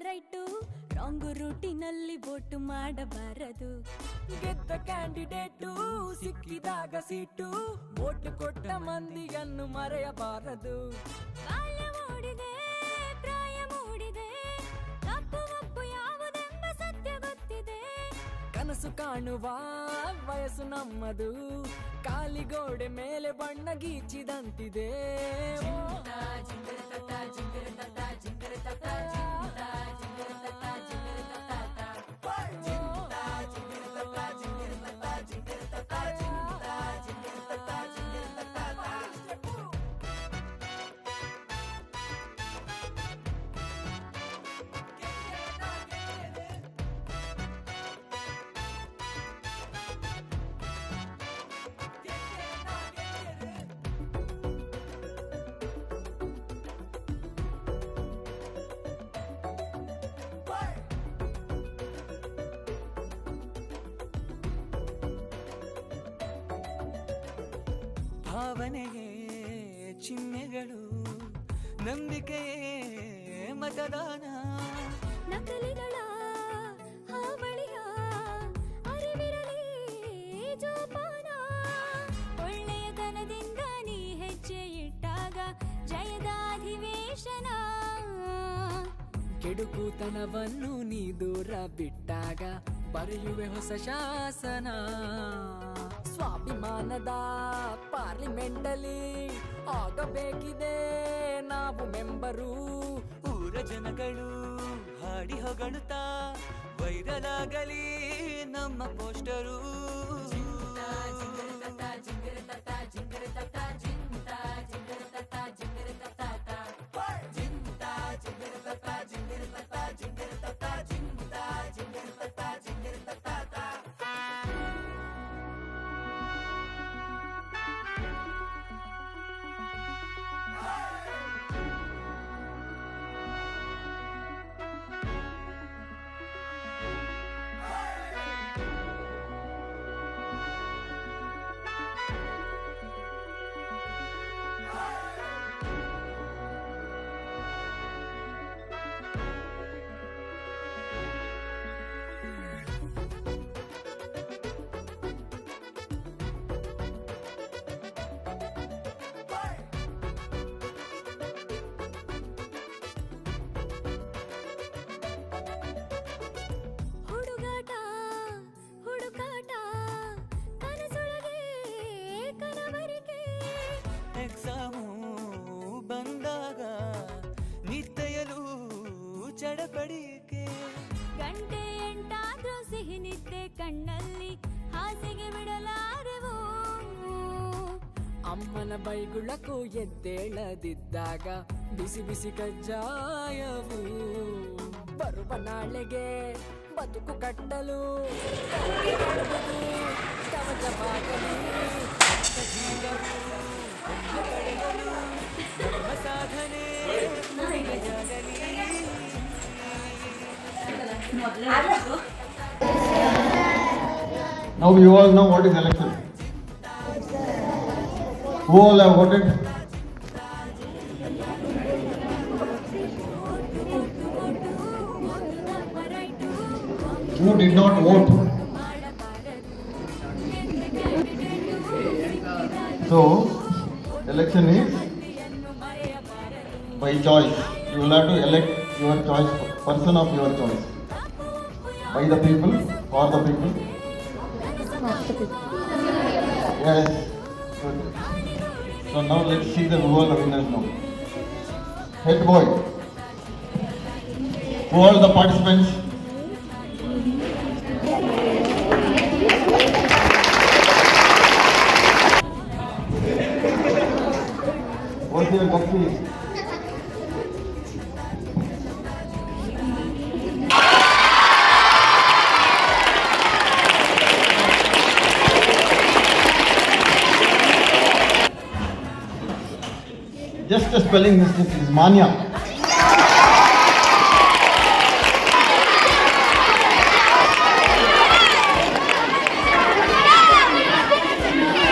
Right wrong ರೂಟಿನಲ್ಲಿ vote ಮಾಡಬಾರದು. ಗೆದ್ದ candidate ಸಿಕ್ಕಿದಾಗ ಸೀಟು ವೋಟ್ ಕೊಟ್ಟ ಮಂದಿಯನ್ನು ಮರೆಯಬಾರದು. ಬಾಲ್ಯ ಮೂಡಿದೆ ಪ್ರಾಯ ಮೂಡಿದೆ ತಪ್ಪು ಒಪ್ಪು ಯಾವುದೆಂಬ ಸತ್ಯ ಗೊತ್ತಿದೆ. ಕನಸು ಕಾಣುವ ವಯಸ್ಸು ನಮ್ಮದು ಕಾಲಿಗೋಡೆ ಮೇಲೆ ಬಣ್ಣ ಗೀಚಿದಂತಿದೆ. ಭಾವನೆಗೆ ಚಿಹ್ನೆಗಳು ನಂಬಿಕೆಯೇ ಮತದಾನ. ನಕಲಿಗಳ ಹಾವಳಿಯ ಅರಿವಿರಲಿ ಜೋಪಾನ. ಒಳ್ಳೆಯತನದಿಂದ ನೀ ಹೆಜ್ಜೆ ಇಟ್ಟಾಗ ಜಯದ ಅಧಿವೇಶನ. ಕೆಡುಕುತನವನ್ನು ನೀ ದೂರ ಬಿಟ್ಟಾಗ ಬರೆಯುವೆ ಹೊಸ ಶಾಸನ. ಸ್ವಾಭಿಮಾನದ ಪಾರ್ಲಿಮೆಂಟಲ್ಲಿ ಆಗಬೇಕಿದೆ ನಾವು ಮೆಂಬರು. ಊರ ಜನಗಳು ಹಾಡಿ ಹೊಗಳುತ್ತಾ ವೈರಲ್ ಆಗಲಿ ನಮ್ಮ ಪೋಸ್ಟರು. ಎಕ್ಸಾಮು ಬಂದಾಗ ನಿದ್ದೆಯಲು ಚಡಪಡಿಕೆ. ಗಂಟೆ ಎಂಟಾದ್ರೂ ಸಿಹಿ ನಿದ್ದೆ ಕಣ್ಣಲ್ಲಿ ಹಾಸಿಗೆ ಬಿಡಲಾರೆವು. ಅಮ್ಮನ ಬೈಗುಳಕ್ಕೂ ಎದ್ದೇಳದಿದ್ದಾಗ ಬಿಸಿ ಬಿಸಿ ಕಜ್ಜಾಯವು. ಬರುವ ನಾಳೆಗೆ ಬದುಕು ಕಟ್ಟಲು ಕವಚವಾಗಲಿ ಸಾಧನೆ. Now you all know what is election. Who all have voted? Who did not vote? So, election is by choice. You will have to elect your choice, person of your choice. By the people, for the people. Yes. Good. So now let's see who are the winners now. Head boy. Who are the participants? What's your coffee? Just a spelling mistake, is Manya.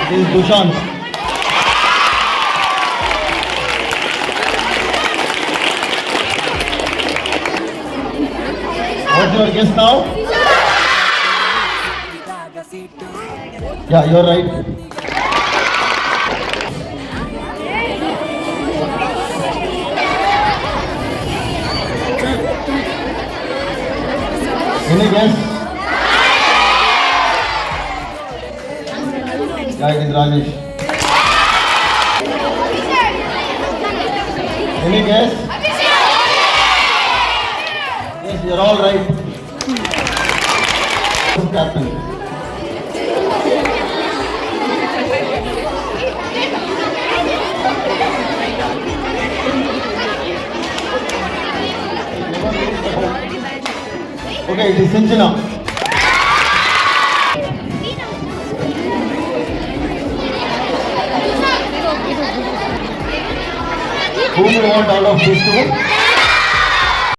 It is Dushant. What's your guess now? Yeah, you're right. Any guess? Yeah, it is Rajesh. Any guess? Yes, you're all right. Captain. Okay, it is Sinchana. Who do you want out of these two?